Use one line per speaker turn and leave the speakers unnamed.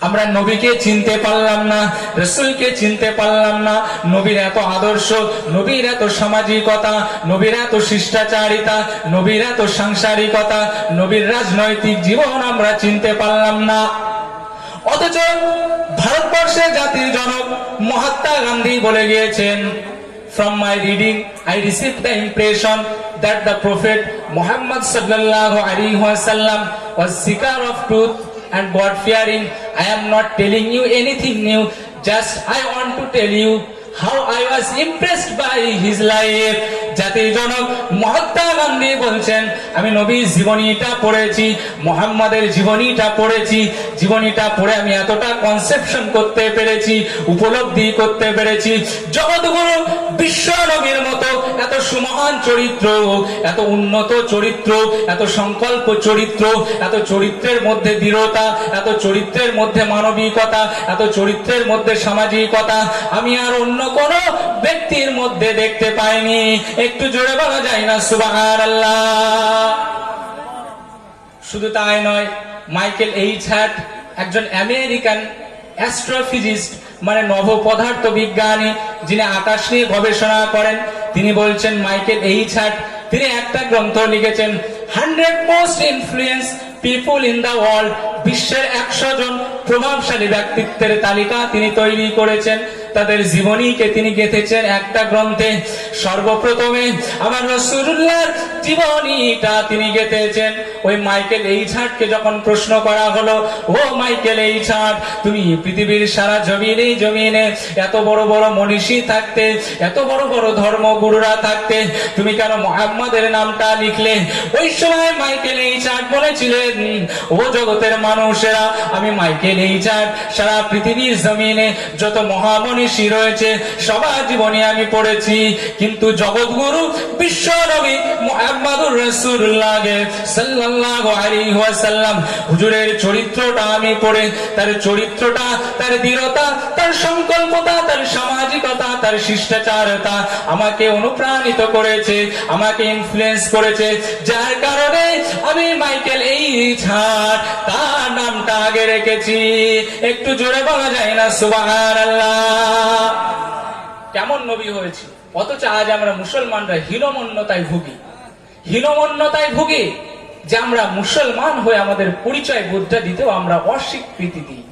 আমরা নবীকে চিনতে পারলাম না, রাসূলকে চিনতে পারলাম না। নবীর এত আদর্শ, নবীর এত সামাজিকতা, নবীর এত শিষ্টাচারিতা, নবীর এত সাংসারিকতা, নবীর রাজনৈতিক জীবন আমরা চিনতে পারলাম না। অথচ ভারতবর্ষের জাতির জনক মহাত্মা গান্ধী বলে গিয়েছেন, from my reading I received the impression that the prophet Muhammad sallallahu alaihi wasallam was seeker of truth and God fearing. I am not telling you anything new, just I want to tell you how I was impressed by his life. জাতির জনক মহাত্মা গান্ধী বলছেন, আমি নবীর জীবনীটা পড়েছি, মুহাম্মাদের জীবনীটা পড়েছি, জীবনীটা পড়ে আমি এতটা কনসেপশন করতে পেরেছি, উপলব্ধি করতে পেরেছি, জগৎগুরু বিশ্ব নবীর মতো এত সুমহান চরিত্র, এত উন্নত চরিত্র, এত সংকল্প চরিত্র, এত চরিত্রের মধ্যে দৃঢ়তা, এত চরিত্রের মধ্যে মানবিকতা, এত চরিত্রের মধ্যে সামাজিকতা আমি আর অন্য কোন ব্যক্তির মধ্যে দেখতে পাইনি। একটু জোরে বলা যায় না সুবহানাল্লাহ। শুধু তাই নয়, মাইকেল এইচ হ্যাট, একজন আমেরিকান অ্যাস্ট্রোফিজিস্ট মানে নভ পদার্থ বিজ্ঞানী, যিনি আকাশ নিয়ে গবেষণা করেন, তিনি বলছেন, মাইকেল এইচ হ্যাট তিনি একটা গ্রন্থ লিখেছেন, 100 most influence people in the world, বিশ্বের 100 জন প্রভাবশালী ব্যক্তিত্বের তালিকা তিনি তৈরি করেছেন, তাদের জীবনীকে তিনি গেঁথেছেন একটা গ্রন্থে। সর্বপ্রথমে আমার রাসূলুল্লাহর জীবনীটা তিনি গেঁথেছেন। ওই মাইকেল এইচ হার্টকে যখন প্রশ্ন করা হলো, ও মাইকেল এইচ হার্ট, তুমি পৃথিবীর সারা জমিনে এত বড় বড় মনীষী থাকতে, এত বড় বড় ধর্মগুরুরা থাকতে, তুমি কেন মুহাম্মাদের নামটা লিখলে? ওই সময় মাইকেল এইচ হার্ট বলেছিলেন, ও জগতের মানুষেরা, আমি মাইকেল এইচ হার্ট সারা পৃথিবীর জমিনে যত মহামনীষী রয়েছে সবার জীবনী আমি পড়েছি, কিন্তু জগৎগুরু বিশ্ব নবী মুহাম্মদুর রাসূলুল্লাহ সাল্লাল্লাহু আলাইহি ওয়াসাল্লাম হুজুরের চরিত্রটা আমি পড়ে, তার চরিত্রটা, তার দৃঢ়তা, তার সংকল্পতা, তার সামাজিকতা, তার শিষ্টাচারতা আমাকে অনুপ্রাণিত করেছে, আমাকে ইনফ্লুয়েন্স করেছে, যার কারণে আমি মাইকেল এইচ হার্ট তার নামটা আগে রেখেছি। একটু জোরে বলা যায় না সুবহানাল্লাহ। কেমন নবী হয়েছে, অথচ আজ আমরা মুসলমানরা হীনমন্যতায় ভুগি, হীনমন্যতায় ভুগি যে আমরা মুসলমান হয়ে আমাদের পরিচয় বোধটা দিতেও আমরা অস্বীকৃতি দিই।